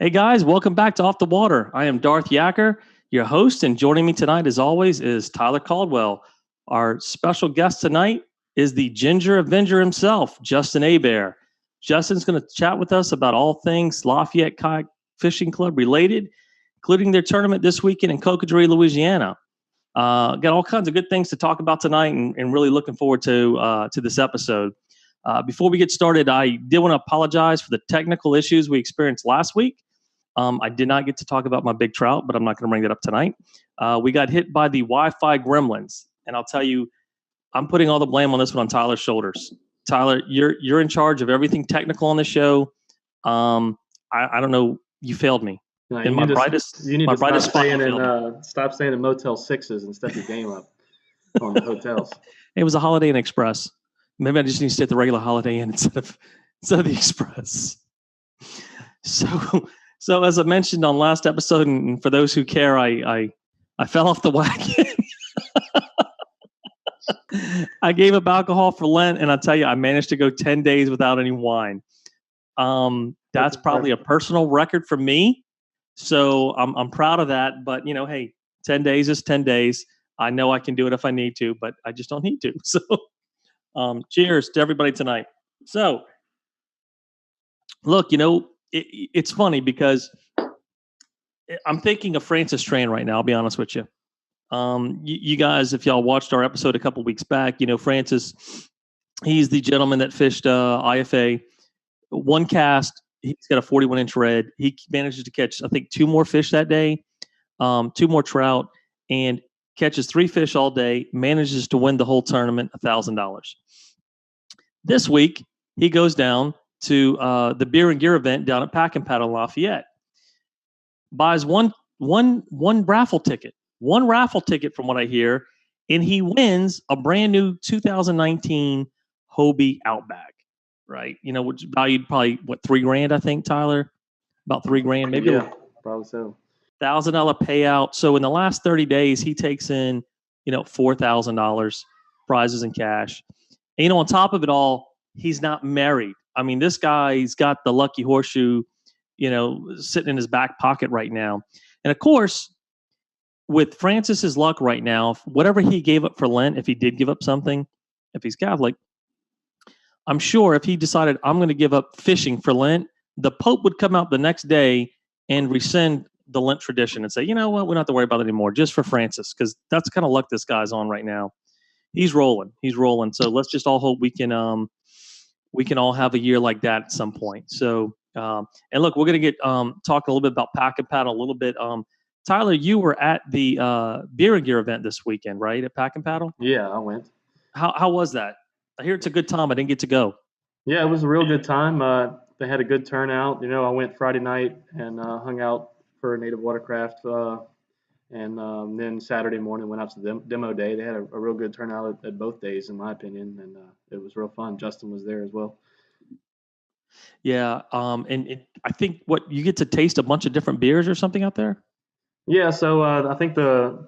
Hey guys, welcome back to Off the Water. I am Darth Yacker, your host, and joining me tonight, as always, is Tyler Caldwell. Our special guest tonight is the Ginger Avenger himself, Justin Hebert. Justin's going to chat with us about all things Lafayette Kayak Fishing Club related, including their tournament this weekend in Cocodrie, Louisiana. Got all kinds of good things to talk about tonight, and really looking forward to this episode. Before we get started, I did want to apologize for the technical issues we experienced last week. I did not get to talk about my big trout, but I'm not going to bring that up tonight. We got hit by the Wi-Fi gremlins, and I'll tell you, I'm putting all the blame on this one on Tyler's shoulders. Tyler, you're in charge of everything technical on the show. I don't know, you failed me. No, You need to stop staying in Motel 6s and step your game up on the hotels. It was a Holiday Inn Express. Maybe I just need to stay at the regular Holiday Inn instead of the Express. So as I mentioned on last episode, and for those who care, I fell off the wagon. I gave up alcohol for Lent, and I tell you, I managed to go 10 days without any wine. That's probably a personal record for me. So I'm proud of that. But, hey, 10 days is 10 days. I know I can do it if I need to, but I just don't need to. So cheers to everybody tonight. So, look, it's funny because I'm thinking of Francis Tran right now. I'll be honest with you. You guys, if y'all watched our episode a couple weeks back, Francis, he's the gentleman that fished IFA. One cast, he's got a 41-inch red. He manages to catch, I think, 2 more fish that day, 2 more trout, and catches 3 fish all day, manages to win the whole tournament, $1,000. This week, he goes down to the beer and gear event down at Pack and Paddle Lafayette. Buys one raffle ticket from what I hear, and he wins a brand new 2019 Hobie Outback, right? Which valued probably $3,000, I think, Tyler, about $3,000, maybe. Yeah, probably so. $1,000 payout. So in the last 30 days, he takes in, $4,000 prizes and cash. And, on top of it all, he's not married. I mean, this guy's got the lucky horseshoe, sitting in his back pocket right now. And of course, with Francis's luck right now, whatever he gave up for Lent, if he did give up something, if he's Catholic, I'm sure if he decided I'm going to give up fishing for Lent, the Pope would come out the next day and rescind the Lent tradition and say, you know what, we don't have to worry about it anymore, just for Francis, because that's the kind of luck this guy's on right now. He's rolling. So let's just all hope we can all have a year like that at some point. So, and look, we're going to get talking a little bit about Pack and Paddle a little bit. Tyler, you were at the beer and gear event this weekend, right, at Pack and Paddle? Yeah, I went. How was that? I hear it's a good time. I didn't get to go. Yeah, it was a real good time. They had a good turnout. I went Friday night and hung out for Native Watercraft, and then Saturday morning went out to the demo day. They had a real good turnout at both days, in my opinion, and it was real fun. Justin was there as well. Yeah, and I think you get to taste a bunch of different beers or something out there. Yeah, so I think the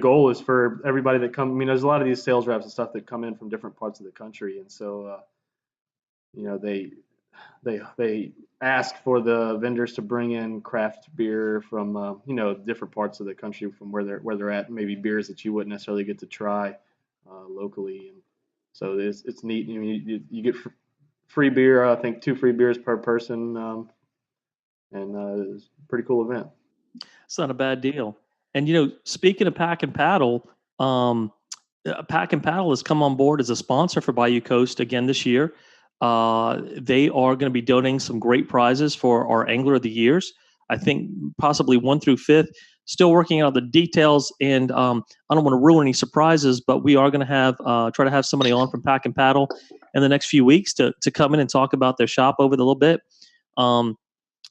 goal is for everybody that come. I mean, there's a lot of these sales reps and stuff that come in from different parts of the country, and so they ask for the vendors to bring in craft beer from different parts of the country from where they're at, maybe beers that you wouldn't necessarily get to try locally, and so it's neat. You get free beer. I think 2 free beers per person, and it's a pretty cool event. It's not a bad deal. And speaking of Pack and Paddle, Pack and Paddle has come on board as a sponsor for Bayou Coast again this year. They are going to be donating some great prizes for our Angler of the Years. I think possibly 1 through 5th. Still working out the details, and I don't want to ruin any surprises, but we are going to try to have somebody on from Pack and Paddle in the next few weeks to come in and talk about their shop over a little bit.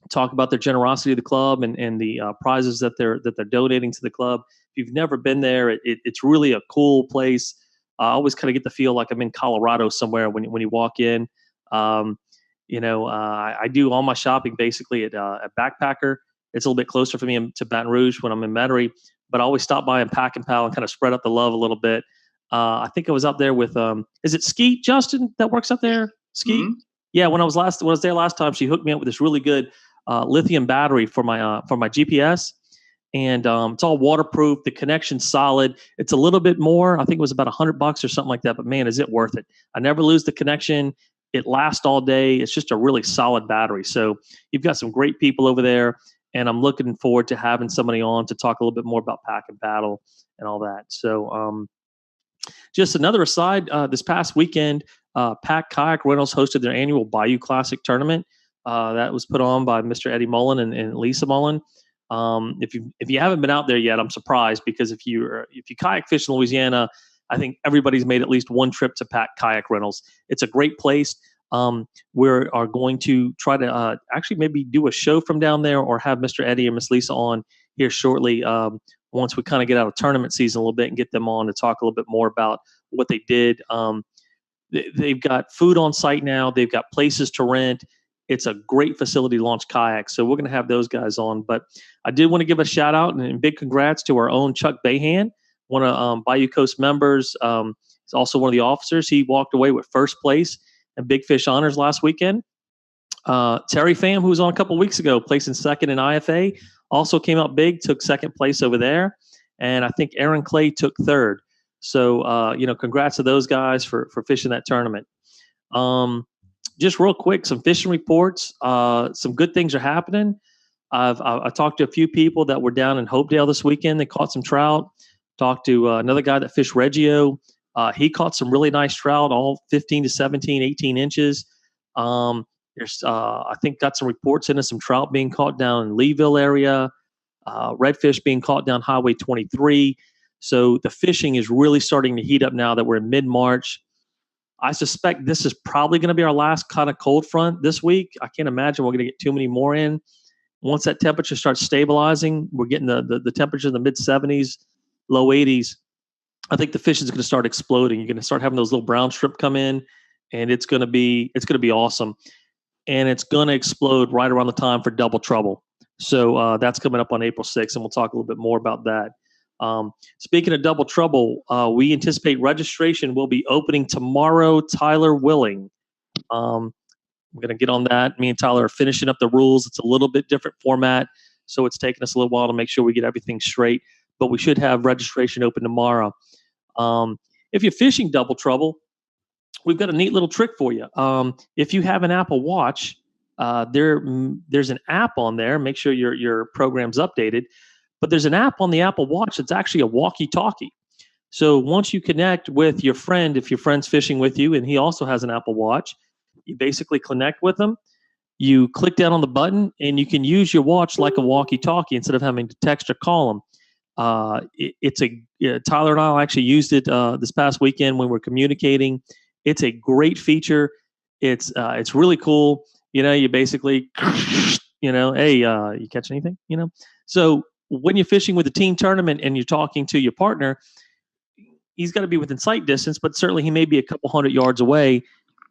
Talk about their generosity to the club and the prizes that they're donating to the club. If you've never been there, it's really a cool place. I always kind of get the feel like I'm in Colorado somewhere when you walk in. I do all my shopping basically at Backpacker. It's a little bit closer for me to Baton Rouge when I'm in Metairie, but I always stop by and Pack and Paddle and kind of spread out the love a little bit. I think I was up there with is it Skeet, Justin, that works up there? Skeet? Mm-hmm. Yeah, when I was there last time, she hooked me up with this really good lithium battery for my GPS, and it's all waterproof. The connection's solid. It's a little bit more. I think it was about $100 or something like that. But man, is it worth it? I never lose the connection. It lasts all day. It's just a really solid battery. So you've got some great people over there, and I'm looking forward to having somebody on to talk a little bit more about pack and paddle and all that. So just another aside, this past weekend, Pack Kayak Rentals hosted their annual Bayou Classic tournament. That was put on by Mr. Eddie Mullen and Lisa Mullen. If you haven't been out there yet, I'm surprised, because if you kayak fish in Louisiana, I think everybody's made at least one trip to Pack Kayak Rentals. It's a great place. We are going to try to actually maybe do a show from down there, or have Mr. Eddie and Miss Lisa on here shortly. Once we kind of get out of tournament season a little bit and get them on to talk a little bit more about what they did. They've got food on site now. They've got places to rent. It's a great facility to launch kayaks. So we're going to have those guys on. But I did want to give a shout out and big congrats to our own Chuck Bayhan, one of Bayou Coast members. He's also one of the officers. He walked away with first place in Big Fish Honors last weekend. Terry Pham, who was on a couple weeks ago, placing second in IFA, also came out big, took second place over there. And I think Aaron Clay took third. So, congrats to those guys for fishing that tournament. Just real quick, some fishing reports. Some good things are happening. I talked to a few people that were down in Hopedale this weekend. They caught some trout. Talked to another guy that fished Reggio. He caught some really nice trout, all 15 to 17, 18 inches. There's, I think, got some reports into some trout being caught down in Leeville area, redfish being caught down Highway 23. So the fishing is really starting to heat up now that we're in mid-March. I suspect this is probably going to be our last kind of cold front this week. I can't imagine we're going to get too many more in. Once that temperature starts stabilizing, we're getting the temperature in the mid-70s, low 80s. I think the fishing is going to start exploding. You're going to start having those little brown shrimp come in, and it's going to be awesome. And it's going to explode right around the time for Double Trouble. So that's coming up on April 6th, and we'll talk a little bit more about that. Speaking of Double Trouble, we anticipate registration will be opening tomorrow. Tyler willing. We're going to get on that. Me and Tyler are finishing up the rules. It's a little bit different format, so it's taking us a little while to make sure we get everything straight. But we should have registration open tomorrow. If you're fishing Double Trouble, we've got a neat little trick for you. If you have an Apple Watch, there's an app on there. Make sure your program's updated. But there's an app on the Apple Watch that's actually a walkie-talkie. So once you connect with your friend, if your friend's fishing with you and he also has an Apple Watch, you basically connect with them. You click down on the button, and you can use your watch like a walkie-talkie instead of having to text or call them. Tyler and I actually used it this past weekend when we're communicating. It's a great feature. It's really cool. You basically, hey, you catch anything? So when you're fishing with a team tournament and you're talking to your partner, he's got to be within sight distance, but certainly he may be a couple hundred yards away.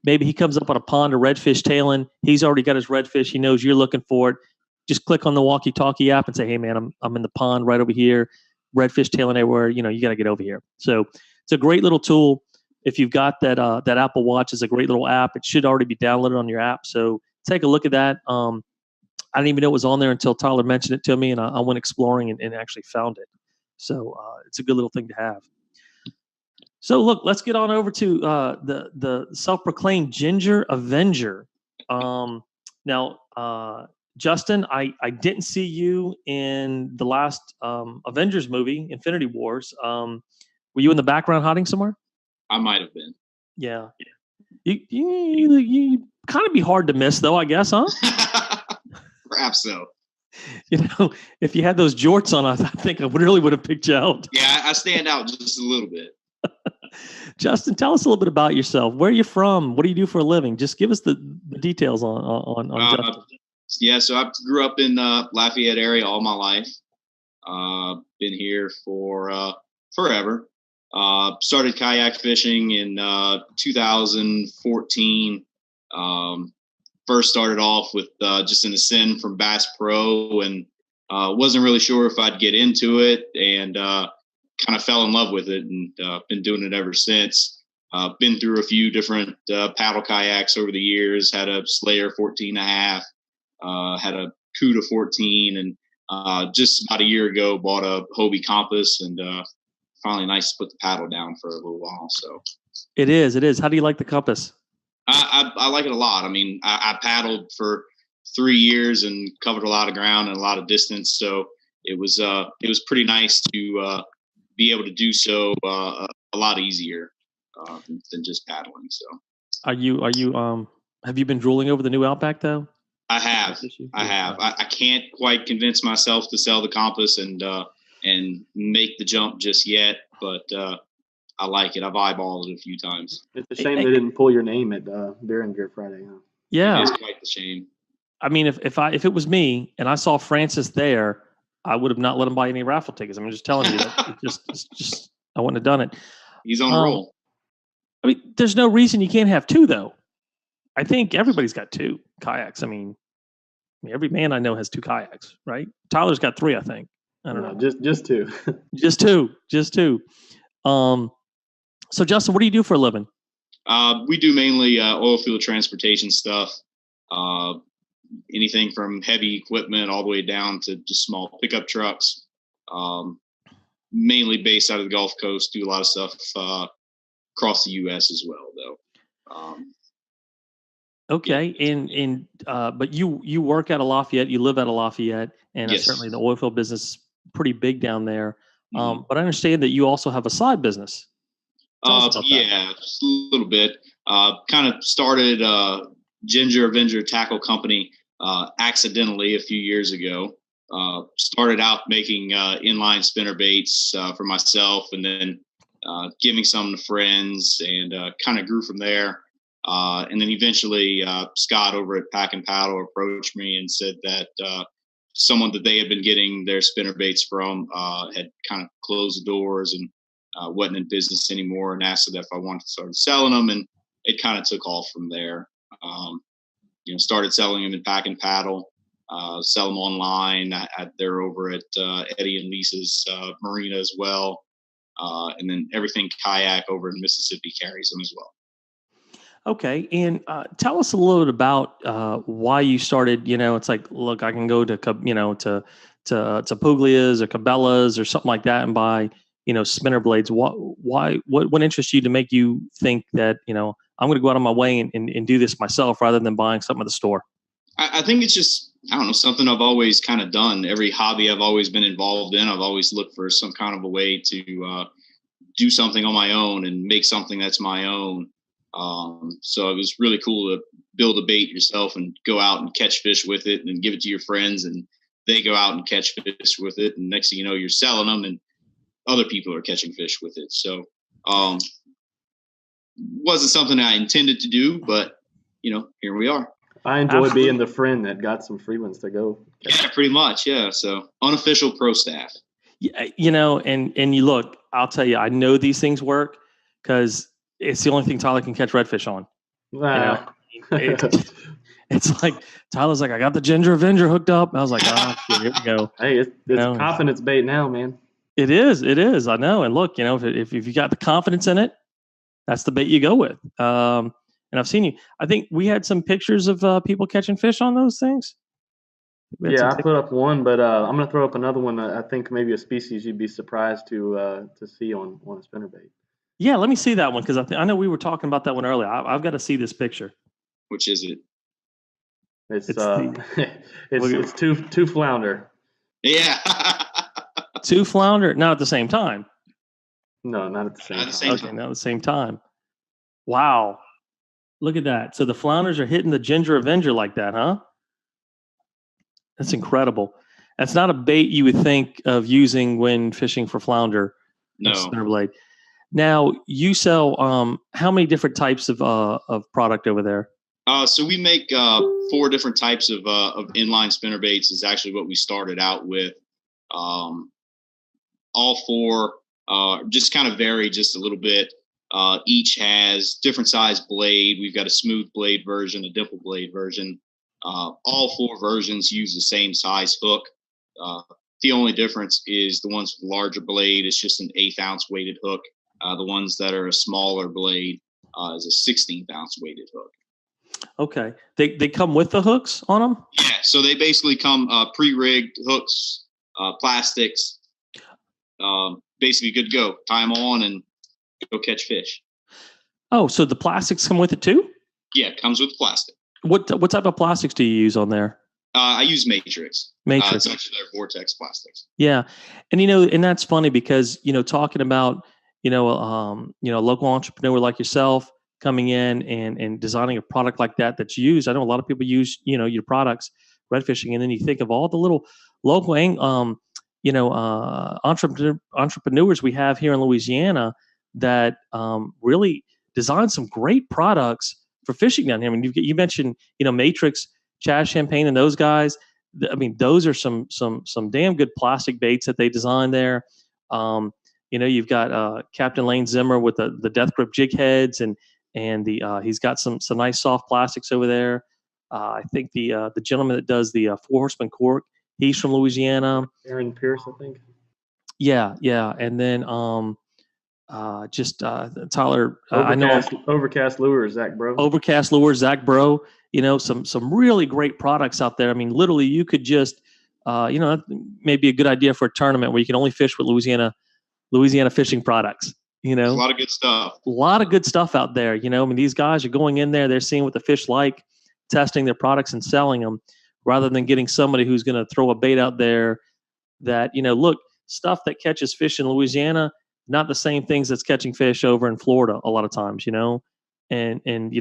Maybe he comes up on a pond of redfish tailing. He's already got his redfish. He knows you're looking for it. Just click on the walkie-talkie app and say, "Hey, man, I'm in the pond right over here. Redfish tailing everywhere. You got to get over here." So it's a great little tool. If you've got that Apple Watch, is a great little app. It should already be downloaded on your app. So take a look at that. I didn't even know it was on there until Tyler mentioned it to me, and I went exploring and actually found it. So it's a good little thing to have. So look, let's get on over to the self-proclaimed Ginger Avenger. Now, Justin, I didn't see you in the last Avengers movie, Infinity Wars. Were you in the background hiding somewhere? I might have been. Yeah. You kind of be hard to miss, though, I guess, huh? Perhaps so. If you had those jorts on, I think I really would have picked you out. Yeah, I stand out just a little bit. Justin, tell us a little bit about yourself. Where are you from? What do you do for a living? Just give us the details on Justin. Yeah, so I grew up in Lafayette area all my life. Been here for forever. Started kayak fishing in 2014. First started off with just an ascend from Bass Pro, and wasn't really sure if I'd get into it, and kind of fell in love with it, and been doing it ever since. Been through a few different paddle kayaks over the years. Had a Slayer 14.5. Had a 2 to 14, and just about a year ago bought a Hobie Compass, and finally nice to put the paddle down for a little while. So it is. How do you like the Compass? I like it a lot. I mean, I paddled for 3 years and covered a lot of ground and a lot of distance, so it was pretty nice to be able to do so a lot easier than just paddling. So have you been drooling over the new Outback though? I have. I can't quite convince myself to sell the Compass and make the jump just yet, but I like it. I've eyeballed it a few times. It's a shame they didn't pull your name at Beer Friday. Huh? Yeah, it is quite the shame. I mean, if it was me and I saw Francis there, I would have not let him buy any raffle tickets. I'm just telling you that. just I wouldn't have done it. He's on a roll. I mean, there's no reason you can't have two, though. I think everybody's got 2 kayaks. I mean, every man I know has 2 kayaks, right? Tyler's got 3, I think. I don't know. Just 2. Just two. So Justin, what do you do for a living? We do mainly oil field transportation stuff. Anything from heavy equipment all the way down to just small pickup trucks. Mainly based out of the Gulf Coast. Do a lot of stuff across the U.S. as well, though. Okay, and but you work out of Lafayette, you live out of Lafayette, and Yes. certainly the oil field business is pretty big down there. Mhm. But I understand that you also have a side business. Tell us about that. Yeah, just a little bit. Kind of started Ginger Avenger Tackle Company accidentally a few years ago. Started out making inline spinner baits for myself, and then giving some to friends, and kind of grew from there. And then eventually Scott over at Pack and Paddle approached me and said that someone that they had been getting their spinner baits from had kind of closed the doors and wasn't in business anymore, and asked if I wanted to start selling them, and it kind of took off from there. Started selling them in Pack and Paddle, sell them online. They're over at Eddie and Lisa's marina as well, and then everything Kayak over in Mississippi carries them as well. Okay, and tell us a little bit about why you started. It's like, look, I can go to to Puglia's or Cabela's or something like that and buy spinner blades. What interests you to make you think that I'm going to go out of my way and do this myself rather than buying something at the store? I think it's just, I don't know, something I've always kind of done. Every hobby I've always been involved in, I've always looked for some kind of a way to do something on my own and make something that's my own. So it was really cool to build a bait yourself and go out and catch fish with it and give it to your friends, and they go out and catch fish with it. And next thing you know, you're selling them and other people are catching fish with it. So wasn't something I intended to do, but here we are. I enjoy being the friend that got some free ones to go. Yeah, pretty much. Yeah. So unofficial pro staff. Yeah, and you look, I'll tell you, I know these things work because it's the only thing Tyler can catch redfish on. It's like Tyler's like, I got the Ginger Avenger hooked up. And I was like, oh, shit, here we go. Hey, it's confidence bait now, man. It is. I know. And look, if you got the confidence in it, that's the bait you go with. And I've seen you. I think we had some pictures of people catching fish on those things. Yeah, I put up one, but I'm going to throw up another one. I think maybe a species you'd be surprised to see on a spinnerbait. Yeah, let me see that one because I know we were talking about that one earlier. I've got to see this picture. Which is it? It's two flounder. Yeah. Two flounder, not at the same time. No, not at the same time. Okay, not at the same time. Wow. Look at that. So the flounders are hitting the Ginger Avenger like that, huh? That's incredible. That's not a bait you would think of using when fishing for flounder. No. Spinnerblade. Now you sell how many different types of product over there? So we make 4 different types of inline spinnerbaits. Is actually what we started out with. All 4 just kind of vary just a little bit. Each has different size blade. We've got a smooth blade version, a dimple blade version. All 4 versions use the same size hook. The only difference is the ones with the larger blade, it's just an 1/8 ounce weighted hook. The ones that are a smaller blade is a 16th ounce weighted hook. Okay. They come with the hooks on them? Yeah, so they basically come pre-rigged hooks, plastics, basically good to go. Tie them on and go catch fish. Oh, so the plastics come with it too? Yeah, it comes with plastic. What type of plastics do you use on there? I use Matrix. Matrix. It's actually their Vortex plastics. Yeah, and and that's funny because talking about a local entrepreneur like yourself coming in and designing a product like that's used. I know a lot of people use your products, red fishing, and then you think of all the little local entrepreneurs we have here in Louisiana that really design some great products for fishing down here. I mean, you mentioned Matrix, Chaz Champagne, and those guys. I mean, those are some damn good plastic baits that they designed there. You've got Captain Lane Zimmer with the Death Grip jig heads, and he's got some nice soft plastics over there. I think the gentleman that does the Four Horsemen cork, he's from Louisiana. Aaron Pierce, I think. Yeah, and then Tyler. Overcast Lures, Zach Bro. Overcast Lures, Zach Bro. Some really great products out there. I mean, literally, you could just, maybe a good idea for a tournament where you can only fish with Louisiana fishing products. There's a lot of good stuff. A lot of good stuff out there. I mean, these guys are going in there, they're seeing what the fish like, testing their products and selling them, rather than getting somebody who's going to throw a bait out there that, look, stuff that catches fish in Louisiana, not the same things that's catching fish over in Florida a lot of times, and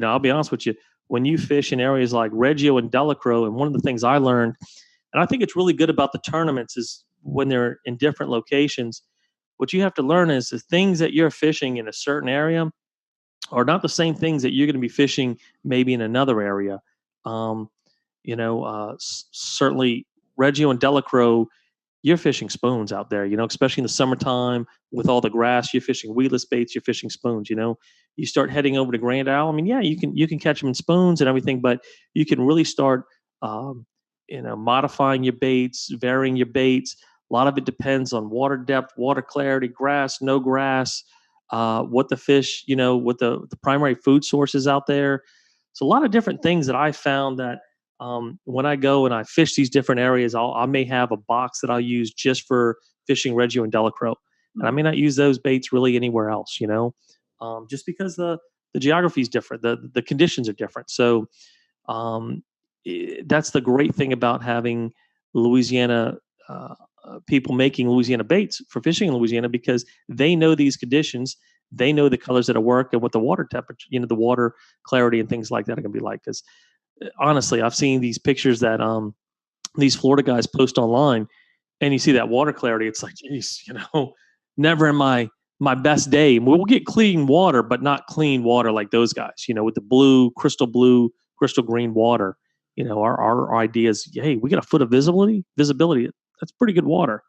I'll be honest with you, when you fish in areas like Reggio and Delacroix, and one of the things I learned, and I think it's really good about the tournaments, is when they're in different locations, what you have to learn is the things that you're fishing in a certain area are not the same things that you're going to be fishing maybe in another area. Certainly Reggio and Delacroix, you're fishing spoons out there, especially in the summertime with all the grass. You're fishing weedless baits, you're fishing spoons. You start heading over to Grand Isle. I mean, yeah, you can catch them in spoons and everything, but you can really start, modifying your baits, varying your baits. A lot of it depends on water depth, water clarity, grass, no grass, what the fish, what the primary food source is out there. So a lot of different things that I found that when I go and I fish these different areas, I may have a box that I'll use just for fishing Reggio and Delacroix. And I may not use those baits really anywhere else, just because the geography is different, the conditions are different. So that's the great thing about having Louisiana people making Louisiana baits for fishing in Louisiana, because they know these conditions, they know the colors that'll work and what the water temperature, the water clarity and things like that are going to be like. Because honestly, I've seen these pictures that these Florida guys post online, and you see that water clarity. It's like, geez, never in my best day. We'll get clean water, but not clean water like those guys, with the blue, crystal green water. Our idea is, hey, we got a foot of visibility. That's pretty good water.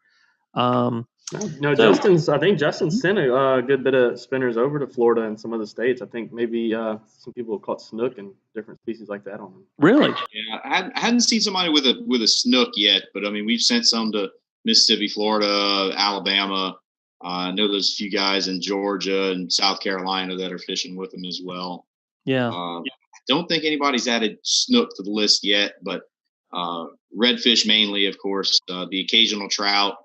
I think Justin sent a good bit of spinners over to Florida and some other states. I think maybe some people have caught snook and different species like that on them. Really? Yeah, I hadn't seen somebody with a snook yet, but I mean, we've sent some to Mississippi, Florida, Alabama. I know there's a few guys in Georgia and South Carolina that are fishing with them as well. Yeah. I don't think anybody's added snook to the list yet, but redfish mainly, of course, the occasional trout,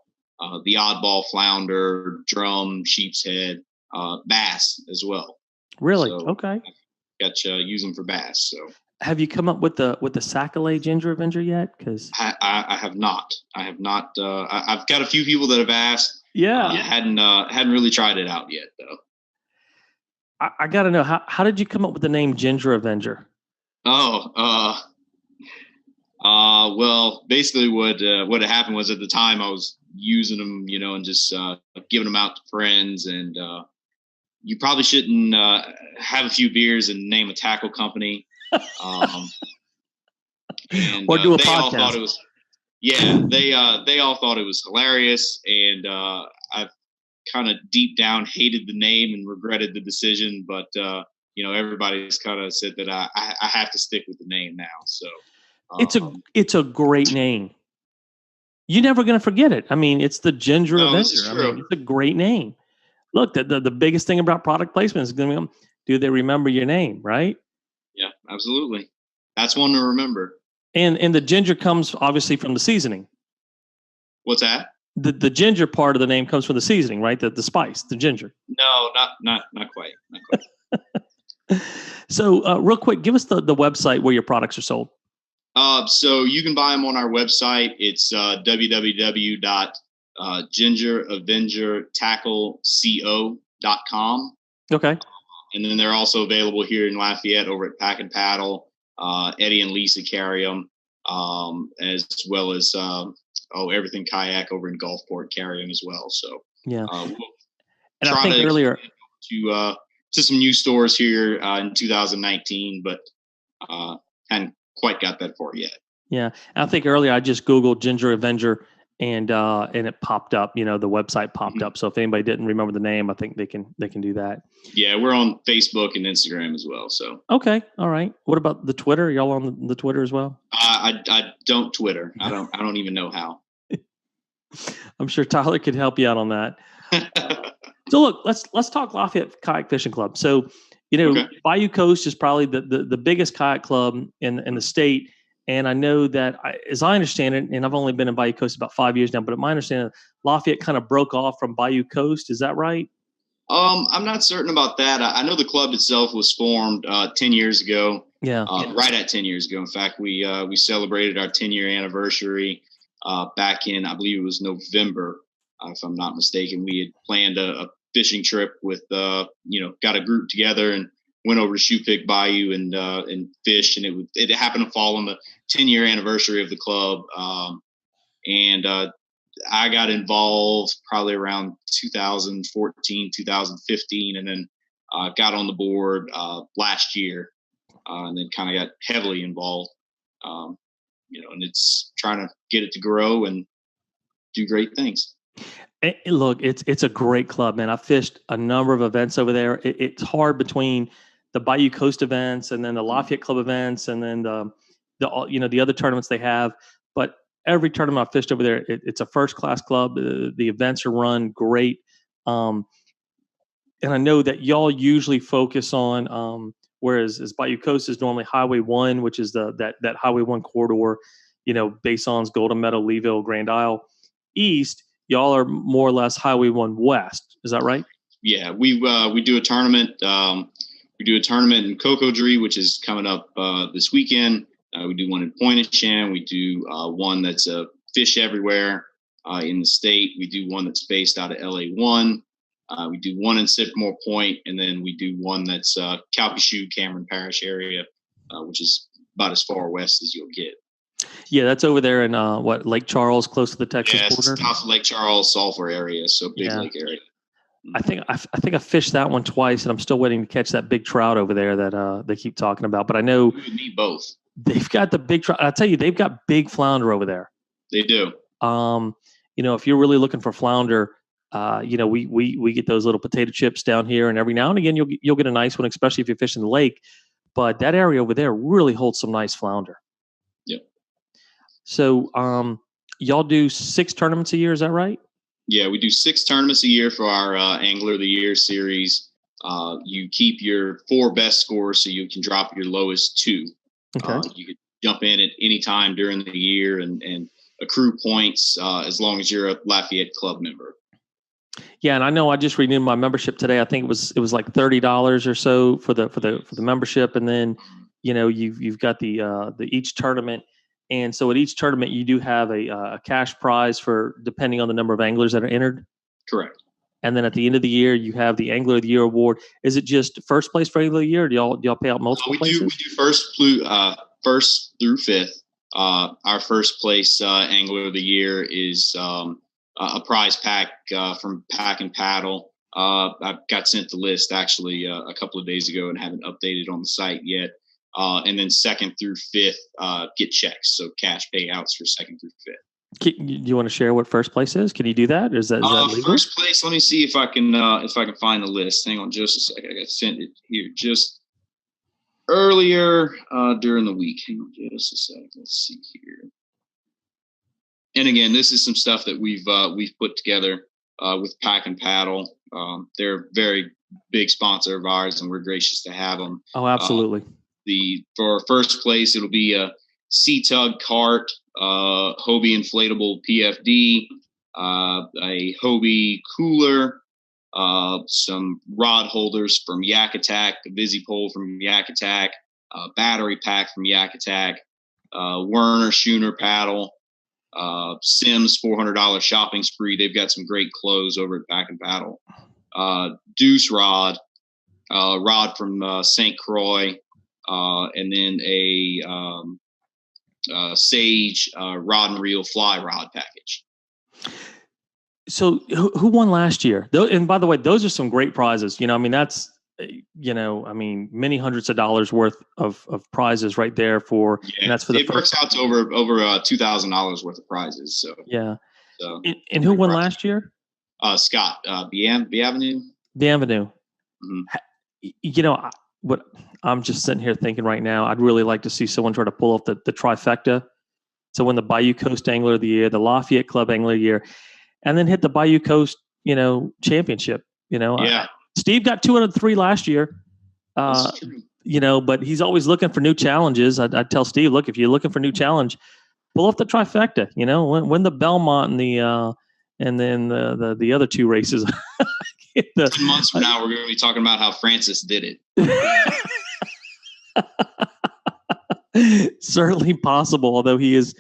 the oddball flounder, drum, sheep's head, bass as well. Really? So okay. Got use them for bass. So have you come up with the Sac-A-Lait Ginger Avenger yet? Because I have not. I've got a few people that have asked. Yeah. Hadn't really tried it out yet though. I got to know, how did you come up with the name Ginger Avenger? Well, basically what had happened was, at the time I was using them, and just giving them out to friends, and you probably shouldn't have a few beers and name a tackle company. And or do a they podcast. All thought it was, they all thought it was hilarious, and I've kind of deep down hated the name and regretted the decision, but everybody's kind of said that I have to stick with the name now. So it's a great name. You're never going to forget it. I mean, it's the Ginger Avenger. I mean, it's a great name. Look, the biggest thing about product placement is going to be, do they remember your name, right? Yeah, absolutely. That's one to remember. And the ginger comes obviously from the seasoning. What's that? The ginger part of the name comes from the seasoning, right? The spice, the ginger. No, not quite. Not quite. So real quick, give us the website where your products are sold. So you can buy them on our website. It's www.gingeravengertackleco.com. Okay. And then they're also available here in Lafayette over at Pack and Paddle. Eddie and Lisa carry them, as well as everything Kayak over in Gulfport carry them as well. So yeah, we'll and I think earlier to some new stores here in 2019, but hadn't quite got that far yet. Yeah, I think earlier I just Googled Ginger Avenger and it popped up. The website popped up. So if anybody didn't remember the name, I think they can do that. Yeah, we're on Facebook and Instagram as well. So okay, all right. What about the Twitter? Y'all on the Twitter as well? I don't Twitter. I don't even know how. I'm sure Tyler could help you out on that. So look, let's talk Lafayette Kayak Fishing Club. So okay. Bayou Coast is probably the biggest kayak club in the state. And I know that, as I understand it, and I've only been in Bayou Coast about 5 years now, but my understanding, Lafayette kind of broke off from Bayou Coast. Is that right? I'm not certain about that. I know the club itself was formed 10 years ago. Yeah. Right at 10 years ago. In fact, we celebrated our 10-year anniversary back in, I believe it was November, if I'm not mistaken. We had planned a fishing trip with, got a group together and went over to Shoe Pick Bayou and fished, and it happened to fall on the 10-year anniversary of the club. I got involved probably around 2014, 2015, and then got on the board last year, and then kind of got heavily involved. And it's trying to get it to grow and do great things. Look, it's a great club, man. I fished a number of events over there. It's hard between the Bayou Coast events and then the Lafayette Club events and then the other tournaments they have. But every tournament I fished over there, it's a first class club. The events are run great, and I know that y'all usually focus on whereas Bayou Coast is normally Highway 1, which is that Highway 1 corridor. Bason's, Golden Meadow, Leeville, Grand Isle. East, y'all are more or less Highway 1 West. Is that right? Yeah, we do a tournament. We do a tournament in Cocodrie, which is coming up this weekend. We do one in Pointe-aux-Chenes. We do one that's fish everywhere in the state. We do one that's based out of LA1. We do one in Sycamore Point, and then we do one that's Calcasieu, Cameron Parish area, which is about as far west as you'll get. Yeah, that's over there in Lake Charles, close to the Texas border. Yeah, south of Lake Charles, Sulphur area, so big lake area. I think I fished that one twice, and I'm still waiting to catch that big trout over there that they keep talking about. But I know you and me both. They've got the big trout. I tell you, they've got big flounder over there. They do. If you're really looking for flounder, we get those little potato chips down here, and every now and again you'll get a nice one, especially if you're fishing the lake. But that area over there really holds some nice flounder. Yep. So, y'all do 6 tournaments a year, is that right? Yeah, we do 6 tournaments a year for our Angler of the Year series. You keep your 4 best scores, so you can drop your lowest 2. Okay. You could jump in at any time during the year and accrue points as long as you're a Lafayette Club member. Yeah, and I know I just renewed my membership today. I think it was like $30 or so for the membership, and then you've got the each tournament. And so at each tournament, you do have a cash prize for depending on the number of anglers that are entered. Correct. And then at the end of the year, you have the Angler of the Year award. Is it just first place for Angler of the Year? Or do y'all pay out multiple places? We do first through fifth. Our first place Angler of the Year is a prize pack from Pack and Paddle. I got sent the list actually a couple of days ago and haven't updated on the site yet. And then second through fifth get checks, so cash payouts for second through fifth. Do you want to share what first place is? Can you do that? Is that legal? First place? Let me see if I can find the list. Hang on just a second. I got sent it here just earlier during the week. Hang on just a second. Let's see here. And again, this is some stuff that we've put together with Pack and Paddle. They're a very big sponsor of ours, and we're gracious to have them. Oh, absolutely. for first place, it'll be a Sea Tug cart, Hobie inflatable PFD, a Hobie cooler, some rod holders from Yak Attack, a Visi pole from Yak Attack, a battery pack from Yak Attack, Werner Schooner paddle, Sims $400 shopping spree. They've got some great clothes over at Pack and Paddle. Deuce rod, rod from St. Croix, and then a Sage rod and reel fly rod package. So who won last year? And by the way, those are some great prizes. I mean, that's, many hundreds of dollars worth of prizes right there for, and that's for the it works out to over $2,000 worth of prizes. So yeah. So and who won last year? Scott, Avenue. The Avenue. Mm-hmm. What I'm just sitting here thinking right now, I'd really like to see someone try to pull off the trifecta. So win the Bayou Coast Angler of the Year, the Lafayette Club Angler of the Year, and then hit the Bayou Coast, championship. Yeah. Steve got 203 last year. But he's always looking for new challenges. I'd tell Steve, look, if you're looking for a new challenge, pull off the trifecta. Win the Belmont and then the other two races. 10 months from now, we're going to be talking about how Francis did it. Certainly possible, although he is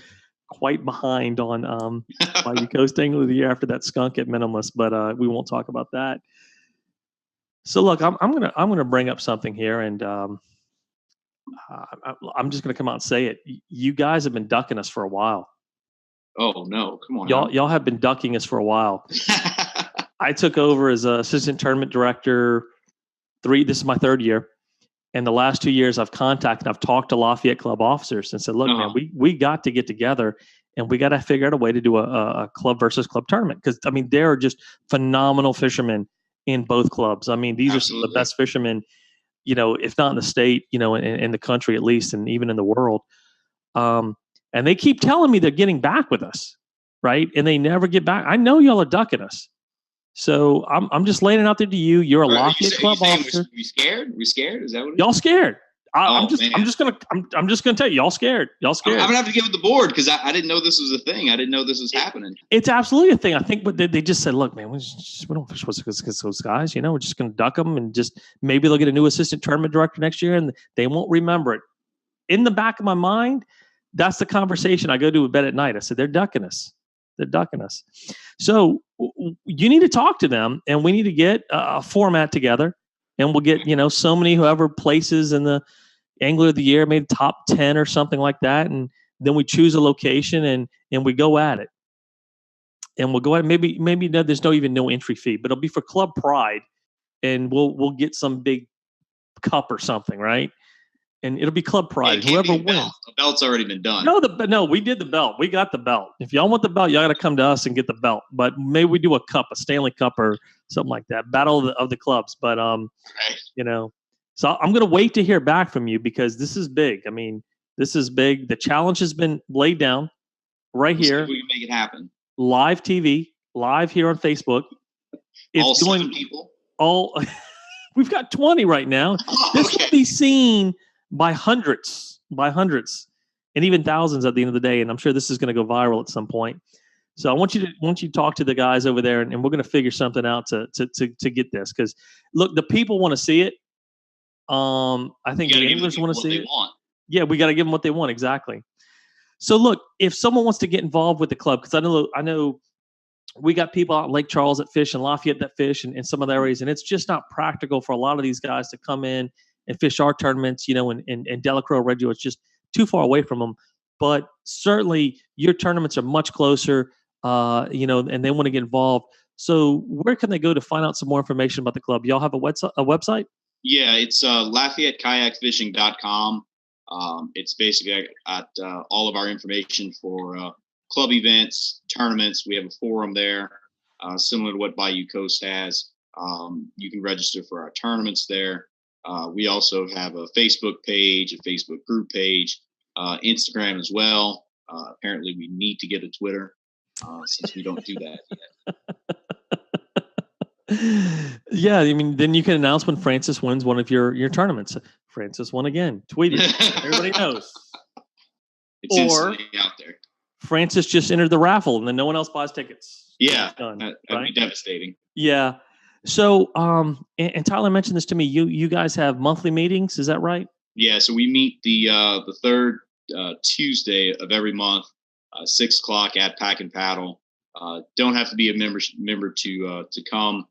quite behind on Bayou Coast Angler of the Year after that skunk at Minimalist, but we won't talk about that. So look, I'm gonna bring up something here, and I'm just gonna come out and say it. You guys have been ducking us for a while. Oh no, come on! Y'all have been ducking us for a while. I took over as assistant tournament director. This is my third year, and the last 2 years I've talked to Lafayette Club officers and said, look, man, we got to get together and we got to figure out a way to do a club versus club tournament, because there are just phenomenal fishermen in both clubs. These are some of the best fishermen, if not in the state, in the country at least, and even in the world. And they keep telling me they're getting back with us, right? And they never get back. I know y'all are ducking us. So I'm just laying it out there to you. You're a Lafayette Club officer. We scared? We scared? Is that what? Y'all scared? I'm just gonna tell you, y'all scared. Y'all scared. I'm gonna have to give it the board because I didn't know this was a thing. I didn't know this was happening. It's absolutely a thing. I think, but they just said, look, man, we don't fish with those guys. We're just gonna duck them, and just maybe they'll get a new assistant tournament director next year, and they won't remember it. In the back of my mind, that's the conversation I go to bed at night. I said, they're ducking us. They're ducking us. So you need to talk to them, and we need to get a format together, and we'll get, so many whoever places in the Angler of the Year, maybe top 10 or something like that. And then we choose a location and we go at it. And we'll go at it. Maybe there's no entry fee, but it'll be for club pride, and we'll get some big cup or something, right? And it'll be club pride. Whoever wins. The belt's already been done. No, we did the belt. We got the belt. If y'all want the belt, y'all got to come to us and get the belt. But maybe we do a cup, a Stanley Cup or something like that. Battle of the clubs. But so I'm going to wait to hear back from you, because this is big. This is big. The challenge has been laid down right here. We can make it happen. Live TV, live here on Facebook. It's all 7 people. We've got 20 right now. This will be seen by hundreds, and even thousands at the end of the day. And I'm sure this is going to go viral at some point. So I want you to talk to the guys over there, and we're going to figure something out to get this. Because look, the people want to see it. I think the anglers want to see it. Yeah, we got to give them what they want. Exactly. So look, if someone wants to get involved with the club, because I know we got people out in Lake Charles that fish and Lafayette that fish and some of the areas, and it's just not practical for a lot of these guys to come in and fish our tournaments, in Delacroix, Reggio. It's just too far away from them. But certainly your tournaments are much closer, and they want to get involved. So where can they go to find out some more information about the club? Y'all have a website? Yeah, it's LafayetteKayakFishing.com. It's basically at all of our information for club events, tournaments. We have a forum there, similar to what Bayou Coast has. You can register for our tournaments there. We also have a Facebook page, a Facebook group page, Instagram as well. Apparently, we need to get a Twitter since we don't do that yet. Yeah, then you can announce when Francis wins one of your tournaments. Francis won again. Tweet it. Everybody knows. It's instantly out there. Francis just entered the raffle, and then no one else buys tickets. Yeah, done, that'd right? be devastating. Yeah. So, and Tyler mentioned this to me. You guys have monthly meetings, is that right? Yeah. So we meet the third Tuesday of every month, 6 o'clock at Pack and Paddle. Don't have to be a member to come.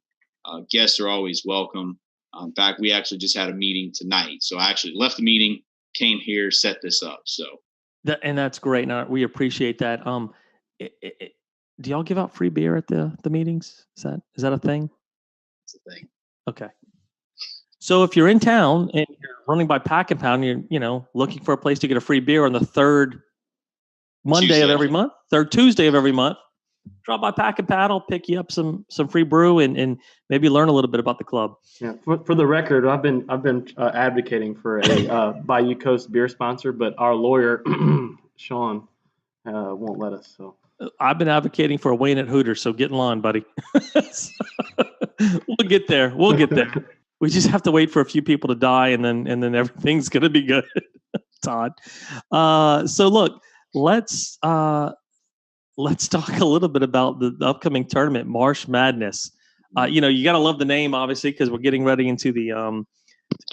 Guests are always welcome. In fact, we actually just had a meeting tonight. So I actually left the meeting, came here, set this up. So. And that's great. And we appreciate that. Do y'all give out free beer at the meetings? Is that a thing? It's a thing. Okay. So if you're in town and you're running by Pack and Pound, you're looking for a place to get a free beer on the third Monday of every month, third Tuesday of every month, drop by Pack and Paddle, pick you up some free brew, and maybe learn a little bit about the club. Yeah, for the record, I've been advocating for a Bayou Coast beer sponsor, but our lawyer Sean won't let us. So I've been advocating for a Wayne at Hooters, so get in line, buddy. We'll get there. We just have to wait for a few people to die, and then everything's gonna be good. Todd. So look, let's talk a little bit about the upcoming tournament, Marsh Madness. You got to love the name, obviously, because we're getting ready into the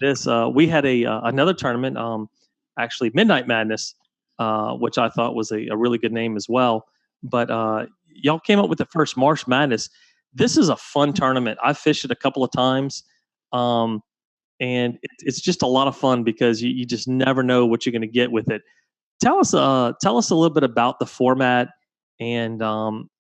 this. We had another tournament, actually Midnight Madness, which I thought was a really good name as well. But y'all came up with the first Marsh Madness. This is a fun tournament. I've fished it a couple of times, and it's just a lot of fun because you just never know what you're going to get with it. Tell us a little bit about the format and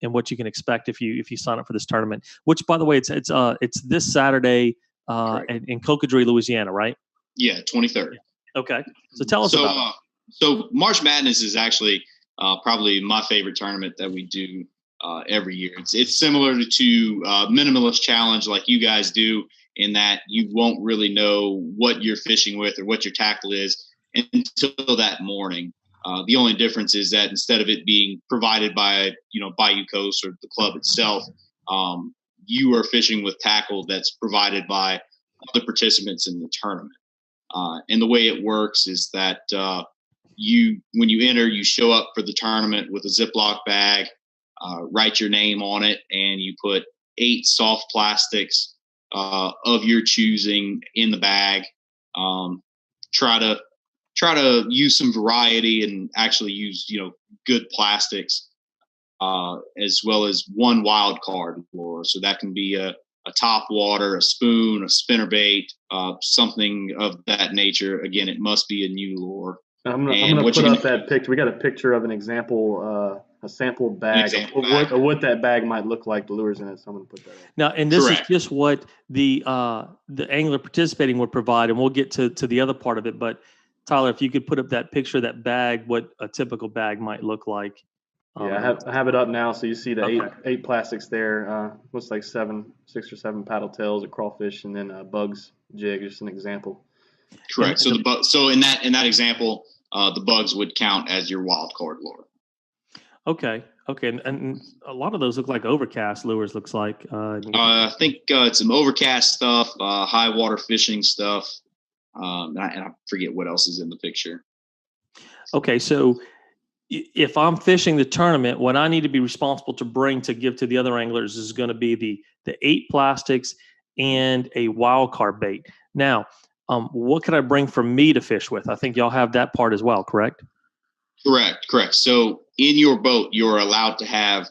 what you can expect if you sign up for this tournament. Which, by the way, it's this Saturday in Cocodrie, Louisiana, right? Yeah, 23rd. Okay, so tell us about it. So Marsh Madness is actually probably my favorite tournament that we do every year. It's similar to Minimalist Challenge, like you guys do, in that you won't really know what you're fishing with or what your tackle is until that morning. The only difference is that instead of it being provided by Bayou Coast or the club itself, you are fishing with tackle that's provided by other participants in the tournament. And the way it works is that when you enter, you show up for the tournament with a Ziploc bag, write your name on it, and you put 8 soft plastics of your choosing in the bag. Try to use some variety and actually use good plastics, as well as one wild card lure. So that can be a top water, a spoon, a spinnerbait, something of that nature. Again, it must be a new lure. I'm gonna put up that picture. We got a picture of an example, a sample bag of what that bag might look like. The lures in it. So I'm gonna put that up. Now, and this is just what the angler participating would provide, and we'll get to the other part of it. But Tyler, if you could put up that picture of that bag, what a typical bag might look like. Yeah, I have it up now, so you see the eight plastics there. Looks like 6 or 7 paddle tails, a crawfish, and then a bugs jig. Just an example. Correct. So so in that example, the bugs would count as your wild card lure. Okay. And a lot of those look like overcast lures. Looks like. I think it's some overcast stuff, high water fishing stuff, and I forget what else is in the picture. Okay, so if I'm fishing the tournament, what I need to be responsible to bring to give to the other anglers is going to be the 8 plastics and a wild card bait. Now, what can I bring for me to fish with? I think y'all have that part as well, correct? Correct. So in your boat, you're allowed to have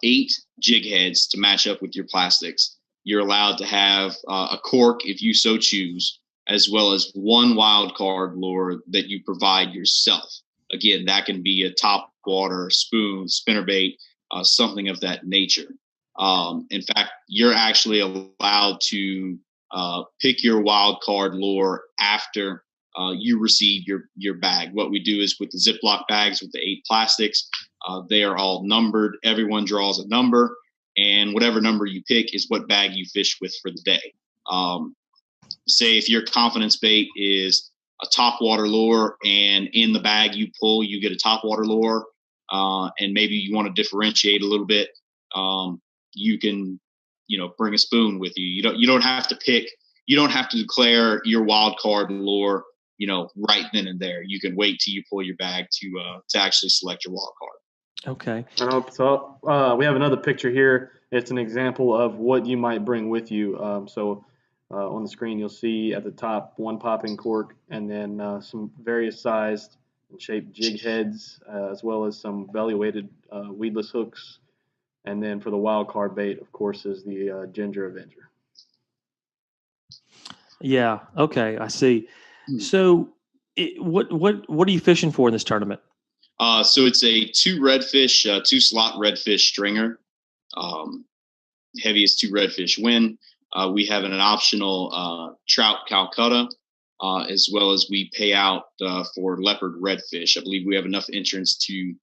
8 jig heads to match up with your plastics. You're allowed to have a cork if you so choose, as well as 1 wild card lure that you provide yourself. Again, that can be a top water, spoon, spinnerbait, something of that nature. In fact, you're actually allowed to pick your wild card lure after you receive your bag. What we do is with the Ziploc bags with the 8 plastics, they are all numbered. Everyone draws a number, and whatever number you pick is what bag you fish with for the day. Say if your confidence bait is a top water lure, and in the bag you pull, you get a top water lure, and maybe you want to differentiate a little bit. You can, bring a spoon with you. You don't have to pick you don't have to declare your wild card lure, right then and there. You can wait till you pull your bag to actually select your wild card. Okay. So we have another picture here. It's an example of what you might bring with you. On the screen, you'll see at the top one popping cork, and then some various sized and shaped jig heads, as well as some belly-weighted weedless hooks. And then for the wild card bait, of course, is the Ginger Avenger. Yeah. Okay. I see. So, what are you fishing for in this tournament? So it's a 2 slot redfish stringer. Heaviest 2 redfish win. We have an optional trout Calcutta, as well as we pay out for leopard redfish. I believe we have enough entrants to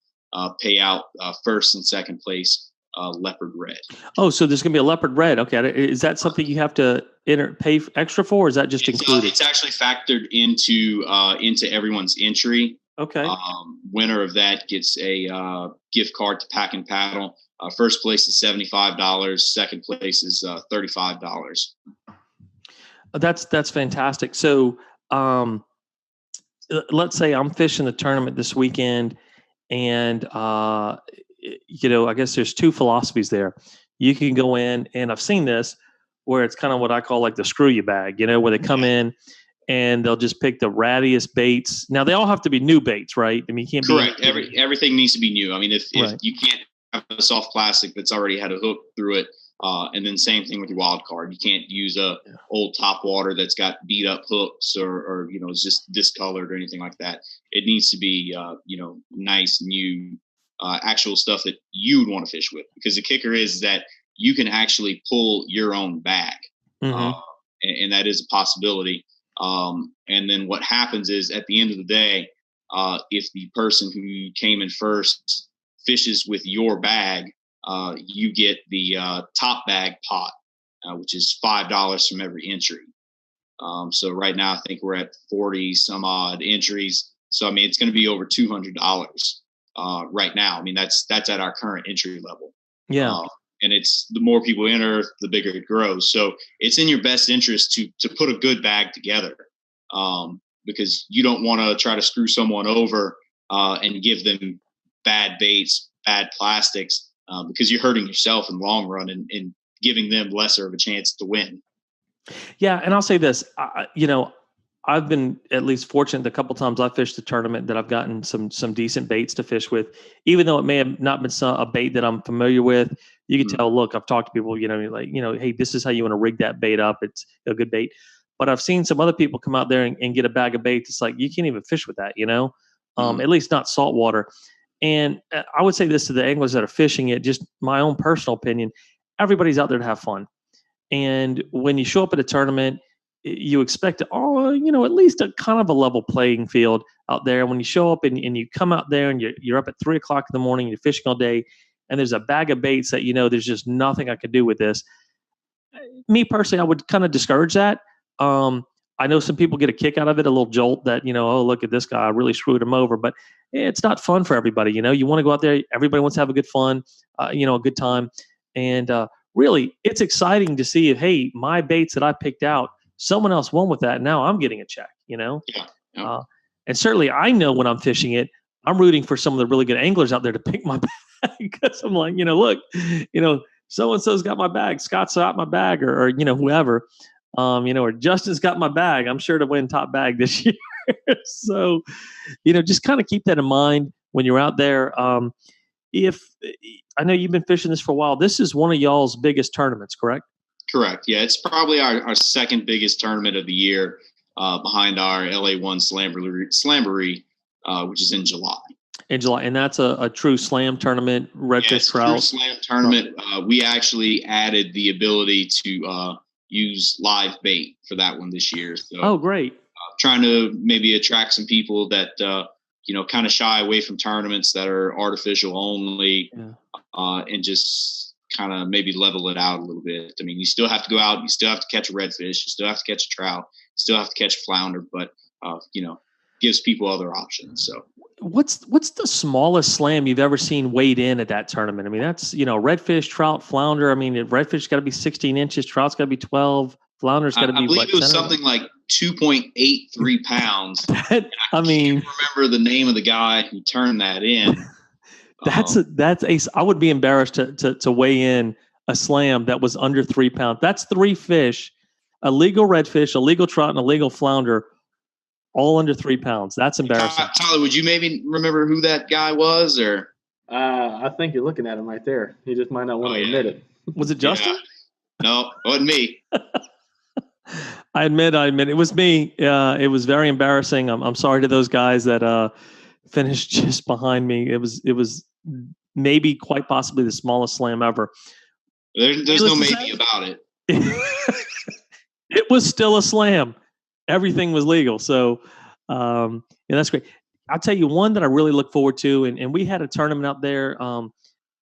pay out first and second place leopard red. Oh, so there's going to be a leopard red. Okay. Is that something you have to pay extra for, or is that just included? It's actually factored into everyone's entry. Okay. Winner of that gets a gift card to Pack and Paddle. First place is $75. Second place is $35. That's fantastic. So, let's say I'm fishing the tournament this weekend, and I guess there's 2 philosophies there. You can go in, and I've seen this where it's kind of what I call like the screw you bag, where they come in and they'll just pick the rattiest baits. Now they all have to be new baits, right? I mean, you can't correct. Everything needs to be new. I mean, if right. You can't have a soft plastic that's already had a hook through it, and then same thing with your wild card. You can't use a old top water that's got beat up hooks or it's just discolored or anything like that. It needs to be nice, new, actual stuff that you would want to fish with, because the kicker is that you can actually pull your own bag, and that is a possibility. And then what happens is at the end of the day, if the person who came in first fishes with your bag, you get the top bag pot, which is $5 from every entry. So right now I think we're at 40 some odd entries. So I mean, it's going to be over $200 right now. I mean, that's at our current entry level. Yeah. And it's the more people enter, the bigger it grows. So it's in your best interest to put a good bag together, because you don't want to try to screw someone over and give them bad baits, bad plastics, because you're hurting yourself in the long run and giving them lesser of a chance to win. Yeah, and I'll say this, I've been at least fortunate the couple times I've fished the tournament that I've gotten some decent baits to fish with, even though it may have not been a bait that I'm familiar with. You can tell, look, I've talked to people, hey, this is how you want to rig that bait up. It's a good bait. But I've seen some other people come out there and get a bag of baits. It's like, you can't even fish with that, at least not saltwater. And I would say this to the anglers that are fishing it, just my own personal opinion, everybody's out there to have fun. And when you show up at a tournament, you expect, at least a kind of a level playing field out there. When you show up and you come out there and you're up at 3 o'clock in the morning, you're fishing all day, and there's a bag of baits that, there's just nothing I could do with this. Me personally, I would kind of discourage that. I know some people get a kick out of it, a little jolt that, oh, look at this guy, I really screwed him over. But it's not fun for everybody. You want to go out there. Everybody wants to have a good fun, a good time. And really, it's exciting to see if, hey, my baits that I picked out, someone else won with that. And now I'm getting a check, Yeah. And certainly I know when I'm fishing it, I'm rooting for some of the really good anglers out there to pick my bag, because I'm like, look, so-and-so's got my bag, Scott's got my bag, or whoever, or Justin's got my bag. I'm sure to win top bag this year. So, just kind of keep that in mind when you're out there. If I know you've been fishing this for a while, this is one of y'all's biggest tournaments, correct? Correct. Yeah, it's probably our second biggest tournament of the year, behind our LA1 Slamboree, which is in July. In July, and that's a true slam tournament, redfish trout. True slam tournament. We actually added the ability to use live bait for that one this year. So, great! Trying to maybe attract some people that kind of shy away from tournaments that are artificial only, and just kind of maybe level it out a little bit. I mean, you still have to go out, you still have to catch a redfish, you still have to catch a trout, you still have to catch a flounder, but gives people other options. So what's the smallest slam you've ever seen weighed in at that tournament? I mean, that's redfish, trout, flounder. I mean, redfish got to be 16 inches, trout's got to be 12, Flounder's got to be I believe what, it was 10 or- something like 2.83 pounds. I mean, can't remember the name of the guy who turned that in. I would be embarrassed to weigh in a slam that was under 3 pounds. That's 3 fish, a legal redfish, a legal trout, and a legal flounder, all under 3 pounds. That's embarrassing. Tyler, would you maybe remember who that guy was, or? I think you're looking at him right there. He just might not want to admit it. Was it Justin? Yeah. No, it wasn't me. I admit it was me. It was very embarrassing. I'm sorry to those guys that finished just behind me. It was maybe quite possibly the smallest slam ever. There's no maybe about it. It was still a slam. Everything was legal. So that's great. I'll tell you one that I really look forward to, and we had a tournament out there.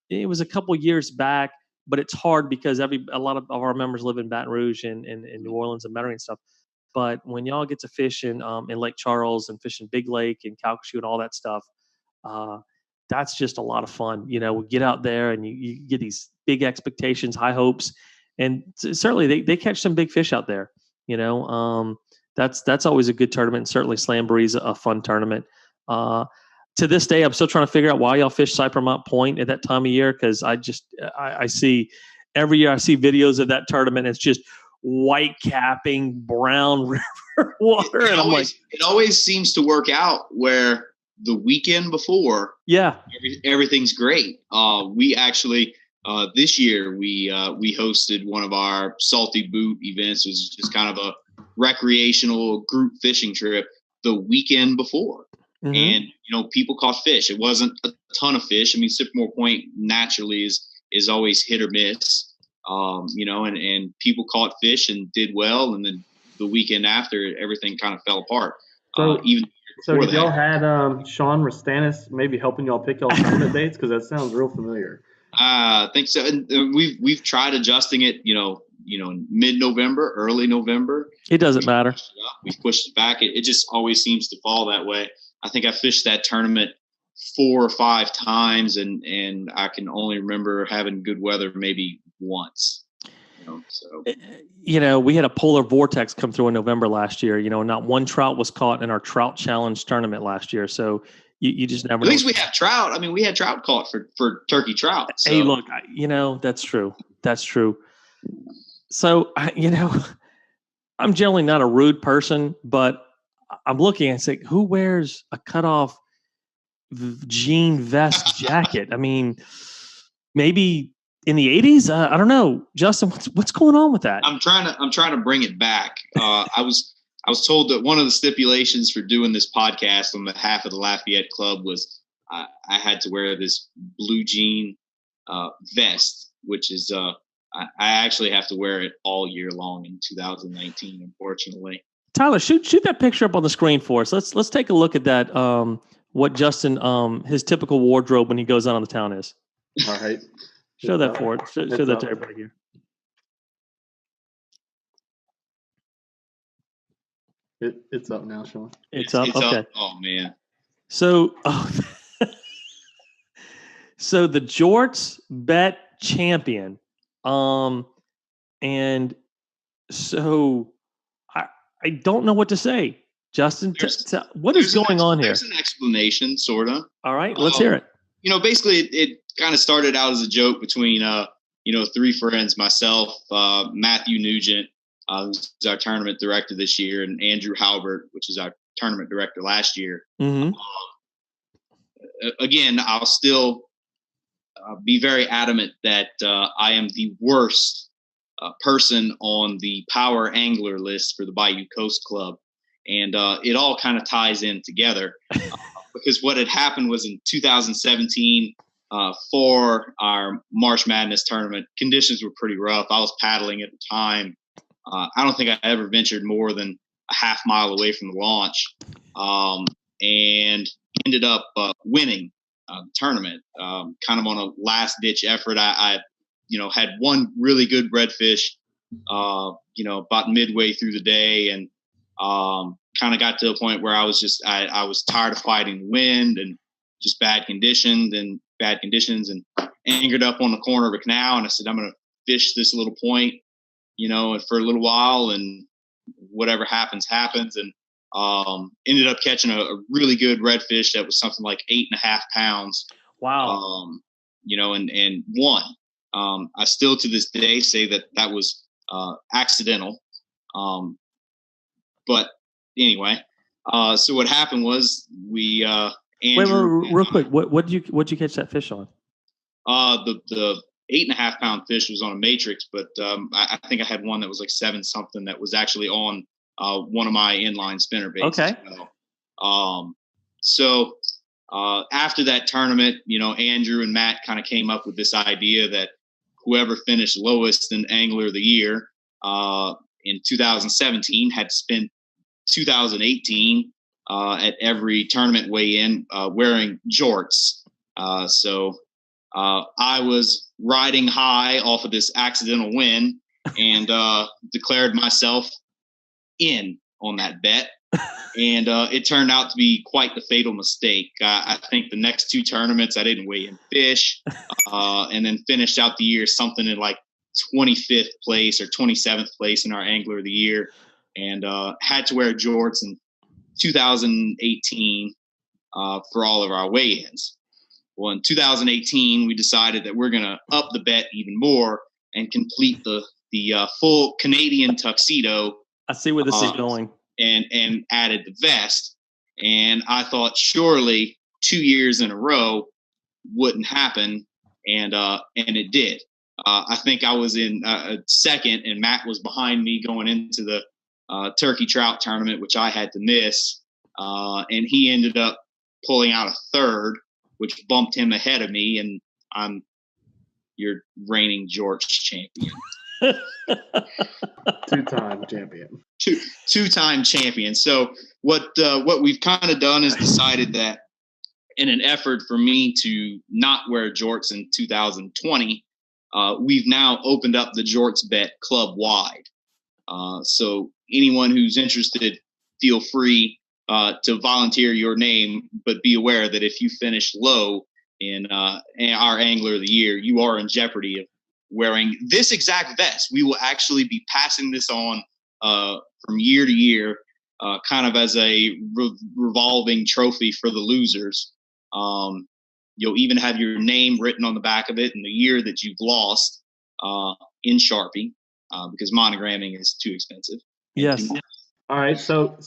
It was a couple years back, but it's hard because a lot of our members live in Baton Rouge and New Orleans and Metairie and stuff. But when y'all get to fish in Lake Charles and fish in Big Lake and Calcasieu and all that stuff, that's just a lot of fun. We get out there and you get these big expectations, high hopes, and certainly they catch some big fish out there. That's always a good tournament. And certainly Slamboree's a fun tournament. To this day, I'm still trying to figure out why y'all fish Cypremont Point at that time of year, because I see every year I see videos of that tournament. It's just white capping brown river water, and I'm like, it always seems to work out where the weekend before, everything's great. We actually this year we hosted one of our salty boot events. It was just kind of a recreational group fishing trip the weekend before. Mm-hmm. And, people caught fish. It wasn't a ton of fish. I mean, Sycamore Point naturally is always hit or miss, and people caught fish and did well. And then the weekend after, everything kind of fell apart. So y'all had Sean Rastanis maybe helping y'all pick y'all tournament dates? Because that sounds real familiar. I think so. And we've tried adjusting it, mid-November, early November. It doesn't matter. We've pushed it back. It just always seems to fall that way. I think I fished that tournament 4 or 5 times, and I can only remember having good weather maybe once. We had a polar vortex come through in November last year. Not one trout was caught in our trout challenge tournament last year. So you just never. At least we have trout. I mean, we had trout caught for turkey trout. So. Hey, look, that's true. That's true. So I'm generally not a rude person, but I'm looking and saying, who wears a cutoff jean vest jacket? I mean, maybe in the 80s. I don't know, Justin. What's going on with that? I'm trying to bring it back. I was told that one of the stipulations for doing this podcast on behalf of the Lafayette Club was I had to wear this blue jean vest, which is I actually have to wear it all year long in 2019, unfortunately. Tyler, shoot that picture up on the screen for us. Let's take a look at that. What Justin his typical wardrobe when he goes out on the town is. All right. Show that for it. Show that to everybody here. It's up now, Sean. It's up. Okay. Up. Oh man. So the Jorts bet champion. And so I don't know what to say. Justin, what is going on here? There's an explanation, sort of. All right, let's hear it. Basically, it kind of started out as a joke between, 3 friends, myself, Matthew Nugent, who's our tournament director this year, and Andrew Hebert, which is our tournament director last year. Mm-hmm. Again, I'll still be very adamant that I am the worst person on the power angler list for the Bayou Coast Club. And it all kind of ties in together because what had happened was in 2017 for our Marsh Madness tournament, conditions were pretty rough. I was paddling at the time. I don't think I ever ventured more than a half mile away from the launch and ended up winning the tournament kind of on a last ditch effort. I had one really good redfish, about midway through the day and kind of got to a point where I was I was tired of fighting the wind and just bad conditions and anchored up on the corner of a canal. And I said, I'm going to fish this little point for a little while, and whatever happens, and ended up catching a really good redfish that was something like 8.5 pounds. Wow. And won. I still to this day say that was accidental. But anyway, so what happened was we Andrew. Wait, real quick. What'd you catch that fish on? The 8.5 pound fish was on a matrix, but I think I had one that was like 7 something that was actually on one of my inline spinner baits. Okay. So after that tournament, Andrew and Matt kind of came up with this idea that whoever finished lowest in Angler of the Year in 2017 had to spend 2018 at every tournament weigh-in wearing jorts. So I was riding high off of this accidental win and declared myself in on that bet. And it turned out to be quite the fatal mistake. I think the next 2 tournaments I didn't weigh in fish, and then finished out the year something in like 25th place or 27th place in our Angler of the Year, and had to wear jorts in 2018 for all of our weigh-ins. Well, in 2018, we decided that we're going to up the bet even more and complete the full Canadian tuxedo. I see where this is going. And added the vest. And I thought surely 2 years in a row wouldn't happen. And it did. I think I was in second, and Matt was behind me going into the turkey trout tournament, which I had to miss. And he ended up pulling out a third, which bumped him ahead of me. And I'm your reigning George champion. Two-time champion. Two-time champion. So what we've kind of done is decided that in an effort for me to not wear jorts in 2020, we've now opened up the jorts bet club wide. So anyone who's interested, feel free to volunteer your name, but be aware that if you finish low in our Angler of the Year, you are in jeopardy of wearing this exact vest. We will actually be passing this on from year to year, kind of as a revolving trophy for the losers. You'll even have your name written on the back of it and the year that you've lost in Sharpie, because monogramming is too expensive. Yes. All right. So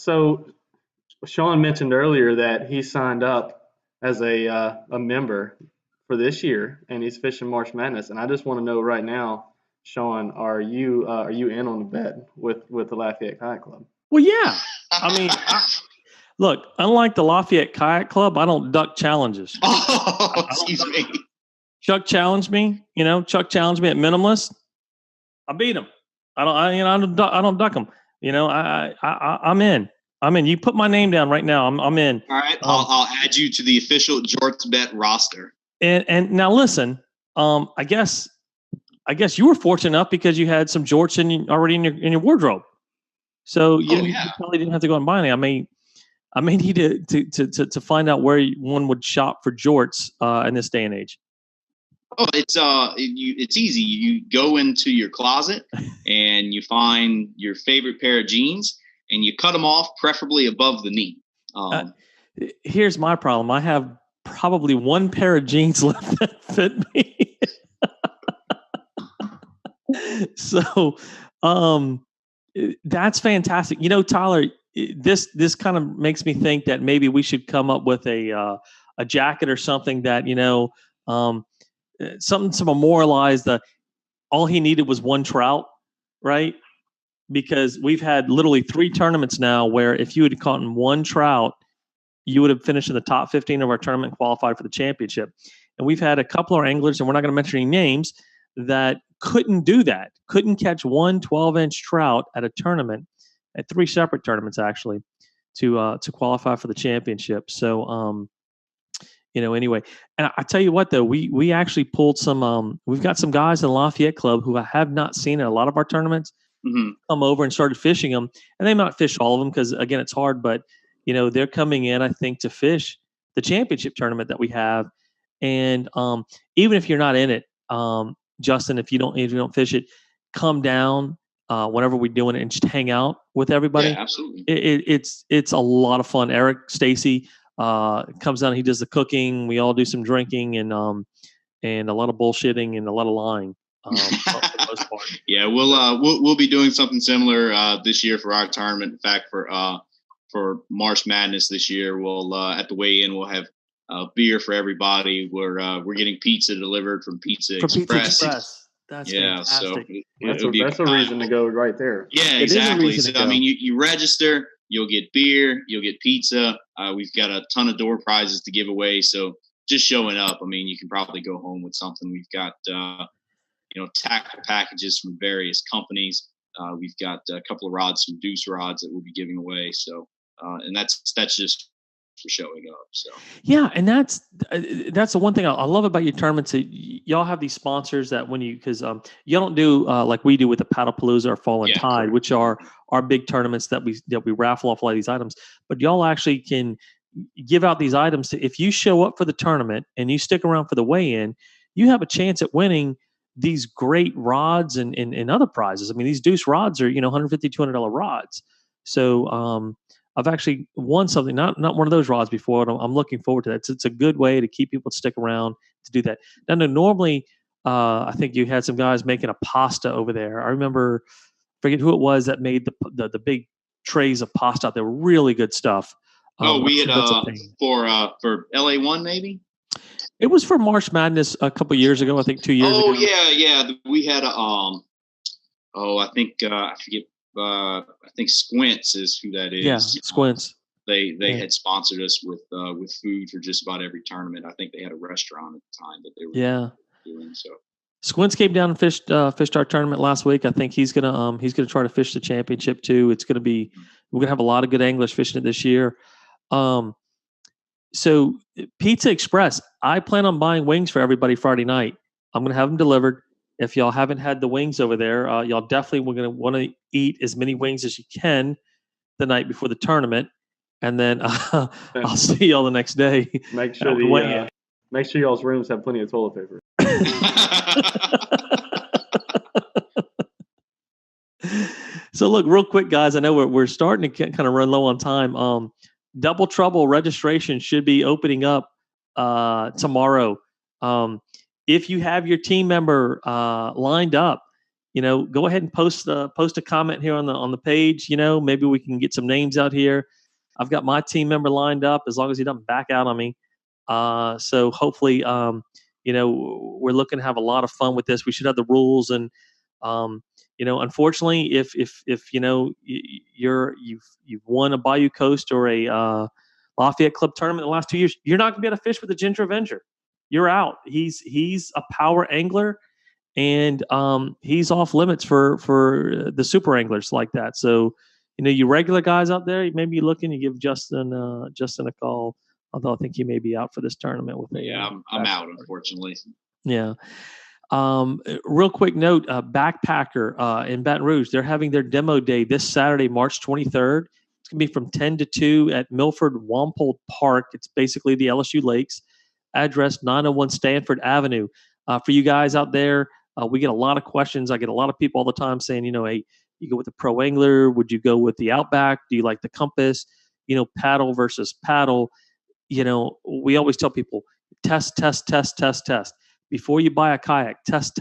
Sean mentioned earlier that he signed up as a member for this year, and he's fishing Marsh Madness. And I just want to know right now, Sean, are you in on the bet with the Lafayette Kayak Club? Well, yeah. I mean, look, unlike the Lafayette Kayak Club, I don't duck challenges. Oh, excuse me. Chuck challenged me. Chuck challenged me at Minimalist. I beat him. I don't duck him. I'm in. You put my name down right now. I'm in. All right. I'll add you to the official Jorts Bet roster. And now listen, I guess you were fortunate enough because you had some jorts already in your wardrobe. So you probably didn't have to go and buy any. I may need to find out where one would shop for jorts in this day and age. Oh, it's easy. You go into your closet and you find your favorite pair of jeans and you cut them off, preferably above the knee. Here's my problem. I have probably one pair of jeans left that fit me. So that's fantastic. Tyler, this kind of makes me think that maybe we should come up with a jacket or something that, something to memorialize all he needed was one trout, right? Because we've had literally 3 tournaments now where if you had caught in one trout, you would have finished in the top 15 of our tournament and qualified for the championship. And we've had a couple of our anglers, and we're not going to mention any names, that couldn't do that, couldn't catch one 12-inch trout at a tournament, at 3 separate tournaments actually, to qualify for the championship. So, anyway, and I tell you what, though, we actually pulled some. We've got some guys in the Lafayette Club who I have not seen at a lot of our tournaments. Mm-hmm. Come over and started fishing them, and they might not fish all of them because again, it's hard. But they're coming in, I think, to fish the championship tournament that we have. And even if you're not in it, Justin, if you don't fish it, come down whenever we're doing it and just hang out with everybody. Yeah, absolutely. It's a lot of fun. Eric Stacy comes down. He does the cooking. We all do some drinking and a lot of bullshitting and a lot of lying. For the most part. Yeah, we'll be doing something similar this year for our tournament. In fact, for Marsh Madness this year, we'll at the weigh-in we'll have beer for everybody. We're getting pizza delivered from Pizza Express. That's fantastic. So that's a reason to go right there. Yeah, exactly. So I mean, you register, you'll get beer, you'll get pizza. We've got a ton of door prizes to give away. So just showing up, I mean, you can probably go home with something. We've got tackle packages from various companies. We've got a couple of rods, some Deuce rods that we'll be giving away. So and that's just for showing up. So yeah, and that's the one thing I love about your tournaments. Y'all have these sponsors that because you don't do like we do with the Paddlepalooza or Fallen Tide, correct, which are our big tournaments that we raffle off a lot of these items. But y'all actually can give out these items if you show up for the tournament and you stick around for the weigh-in, you have a chance at winning these great rods and other prizes. I mean, these Deuce rods are $150, $200 rods. So I've actually won something, not one of those rods before. And I'm looking forward to that. It's a good way to keep people to stick around to do that. Now, normally, I think you had some guys making a pasta over there. I remember, forget who it was that made the big trays of pasta out there. Really good stuff. We had for LA1 maybe. It was for Marsh Madness a couple years ago. I think 2 years ago. Oh yeah. We had I think I forget. I think Squints is who that is. Yeah, Squints. They had sponsored us with food for just about every tournament. I think they had a restaurant at the time that they were doing so. Squints came down and fished our tournament last week. I think he's gonna try to fish the championship too. It's gonna be we're gonna have a lot of good anglers fishing it this year. So Pizza Express, I plan on buying wings for everybody Friday night. I'm gonna have them delivered. If y'all haven't had the wings over there, y'all definitely we're gonna want to eat as many wings as you can the night before the tournament, and then I'll see y'all the next day. Make sure y'all's rooms have plenty of toilet paper. So look, real quick, guys. I know we're starting to kind of run low on time. Double Trouble registration should be opening up tomorrow. If you have your team member lined up, go ahead and post a comment here on the page. Maybe we can get some names out here. I've got my team member lined up as long as he doesn't back out on me. So hopefully, we're looking to have a lot of fun with this. We should have the rules and, unfortunately, if you've won a Bayou Coast or a Lafayette Club tournament in the last 2 years, you're not going to be able to fish with the Ginger Avenger. You're out. He's a power angler, and he's off limits for the super anglers like that. So, you regular guys out there, maybe you're looking to give Justin a call. Although I think he may be out for this tournament with me. Yeah, I'm out, unfortunately. Yeah. Real quick note, Backpacker in Baton Rouge, they're having their demo day this Saturday, March 23rd. It's going to be from 10 to 2 at Milford Wampold Park. It's basically the LSU Lakes. Address 901 Stanford Avenue. For you guys out there, we get a lot of questions. I get a lot of people all the time saying, hey, you go with the Pro Angler. Would you go with the Outback? Do you like the Compass? Paddle versus paddle. We always tell people, test. Before you buy a kayak, test.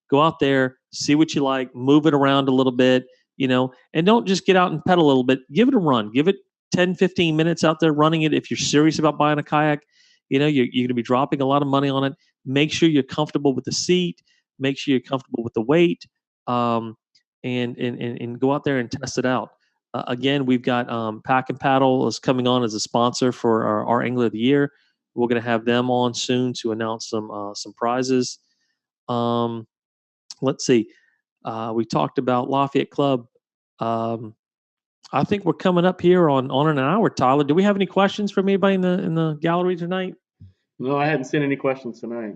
Go out there, see what you like, move it around a little bit, and don't just get out and pedal a little bit. Give it a run. Give it 10, 15 minutes out there running it. If you're serious about buying a kayak, you're going to be dropping a lot of money on it. Make sure you're comfortable with the seat. Make sure you're comfortable with the weight, and go out there and test it out. Again, we've got Pack and Paddle is coming on as a sponsor for our Angler of the Year. We're going to have them on soon to announce some prizes. Let's see. We talked about Lafayette Club. I think we're coming up here on an hour, Tyler. Do we have any questions from anybody in the gallery tonight? No, I hadn't seen any questions tonight.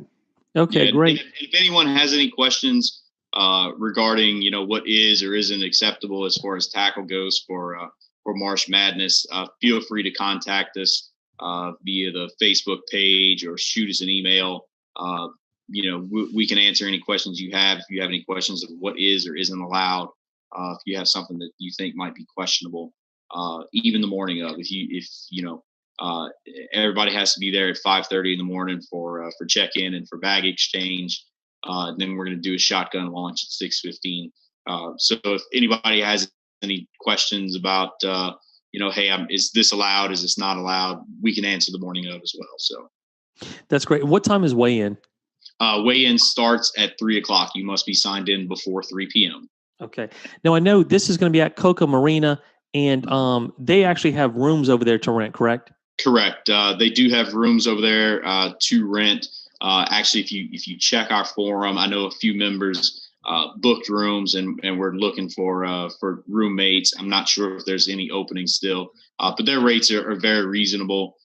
Okay, great. If anyone has any questions regarding what is or isn't acceptable as far as tackle goes for Marsh Madness, feel free to contact us via the Facebook page or shoot us an email. we can answer any questions you have. If you have any questions of what is or isn't allowed, if you have something that you think might be questionable, even the morning of, everybody has to be there at 5:30 in the morning for check-in and for bag exchange. Then we're going to do a shotgun launch at 6:15. So if anybody has any questions about, hey, is this allowed? Is this not allowed? We can answer the morning of as well. So that's great. What time is weigh-in? Weigh-in starts at 3:00. You must be signed in before 3 p.m. Okay. Now I know this is going to be at Coca Marina, and they actually have rooms over there to rent, correct? Correct. They do have rooms over there to rent. Actually, if you check our forum, I know a few members booked rooms, and we're looking for roommates. I'm not sure if there's any openings still, but their rates are very reasonable.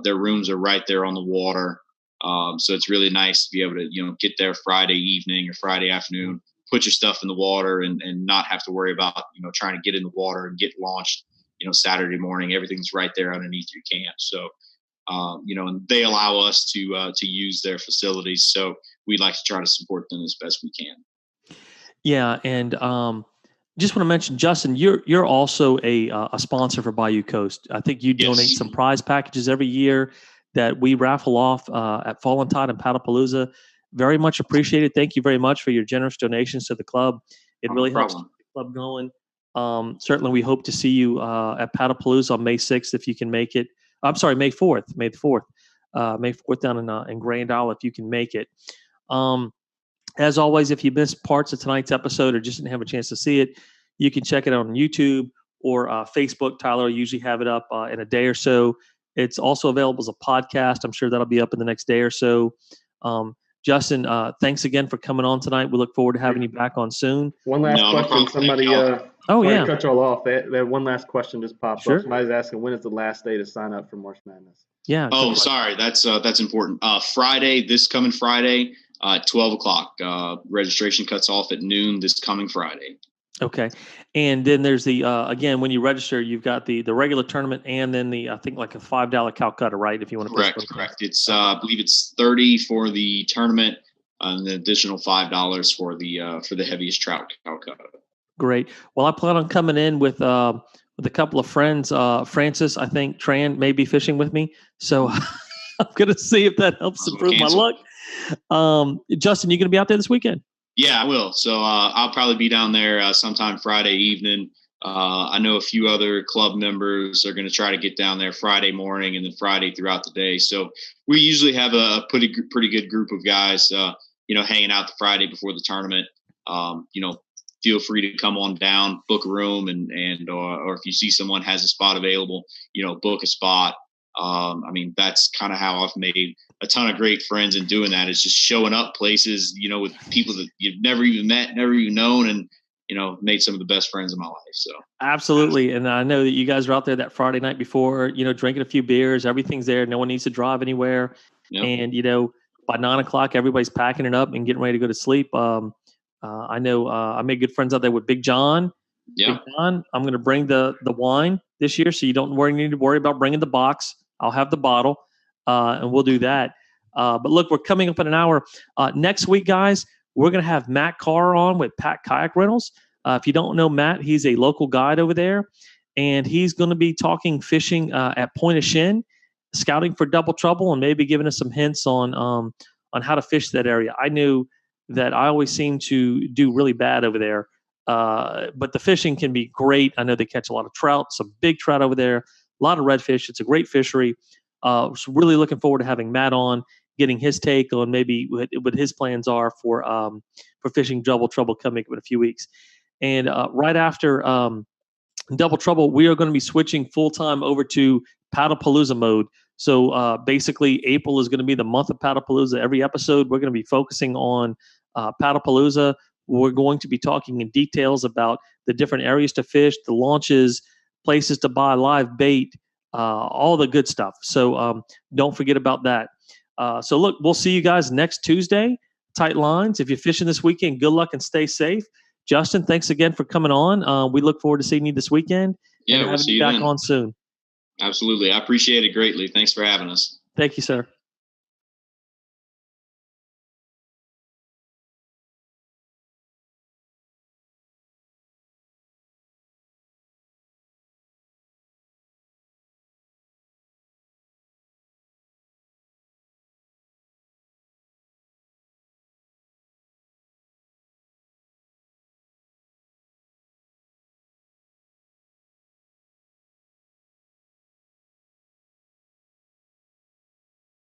Their rooms are right there on the water, so it's really nice to be able to get there Friday evening or Friday afternoon, put your stuff in the water, and not have to worry about trying to get in the water and get launched. Saturday morning, everything's right there underneath your camp. So, and they allow us to use their facilities. So we'd like to try to support them as best we can. Yeah, and just want to mention, Justin, you're also a sponsor for Bayou Coast. I think you donate some prize packages every year that we raffle off at Fallen Tide and Paddlepalooza. Very much appreciated. Thank you very much for your generous donations to the club. It really helps keep the club going. Certainly, we hope to see you at Paddlepalooza on May 6th if you can make it. I'm sorry, May 4th. May 4th down in Grand Isle if you can make it. As always, if you missed parts of tonight's episode or just didn't have a chance to see it, you can check it out on YouTube or Facebook. Tyler will usually have it up in a day or so. It's also available as a podcast. I'm sure that'll be up in the next day or so. Justin, thanks again for coming on tonight. We look forward to having you back on soon. One last question. Somebody cut you all off. That one last question just popped up. Somebody's asking, when is the last day to sign up for Marsh Madness? Yeah. Oh, sorry. That's important. Friday, this coming Friday, 12:00. Registration cuts off at noon this coming Friday. Okay. And then there's the, again, when you register, you've got the regular tournament and then I think like a $5 Calcutta, right? If you want to Correct. It's, I believe it's $30 for the tournament and an additional $5 for the heaviest trout Calcutta. Great. Well, I plan on coming in with a couple of friends. Francis, I think Tran may be fishing with me. So I'm going to see if that helps improve my luck. Justin, you going to be out there this weekend? Yeah, I will. So I'll probably be down there sometime Friday evening. I know a few other club members are going to try to get down there Friday morning and then Friday throughout the day. So we usually have a pretty good group of guys, hanging out the Friday before the tournament. Feel free to come on down, book a room, or if you see someone has a spot available, book a spot. That's kind of how I've made a ton of great friends in doing that. It's just showing up places, with people that you've never even met, never even known, and, made some of the best friends in my life. So absolutely. And I know that you guys are out there that Friday night before, drinking a few beers, everything's there. No one needs to drive anywhere. Yep. And, by 9:00, everybody's packing it up and getting ready to go to sleep. I know I made good friends out there with Big John. Yeah. Big John, I'm going to bring the wine this year, so you don't need to worry about bringing the box. I'll have the bottle, and we'll do that. But look, we're coming up in an hour. Next week, guys, we're going to have Matt Carr on with Pat Kayak Rentals. If you don't know Matt, he's a local guide over there, and he's going to be talking fishing at Point of Shin, scouting for double trouble, and maybe giving us some hints on how to fish that area. I knew that I always seem to do really bad over there, but the fishing can be great. I know they catch a lot of trout, some big trout over there, a lot of redfish. It's a great fishery. So really looking forward to having Matt on, getting his take on maybe what his plans are for fishing double trouble coming up in a few weeks. And right after double trouble, we are going to be switching full-time over to Paddlepalooza mode. So basically, April is going to be the month of Paddlepalooza. Every episode, we're going to be focusing on Paddlepalooza. We're going to be talking in details about the different areas to fish, the launches, places to buy live bait, all the good stuff. So don't forget about that. So look, we'll see you guys next Tuesday. Tight lines. If you're fishing this weekend, good luck and stay safe. Justin, thanks again for coming on. We look forward to seeing you this weekend. Yeah, and we'll see you back then. On soon. Absolutely. I appreciate it greatly. Thanks for having us. Thank you, sir.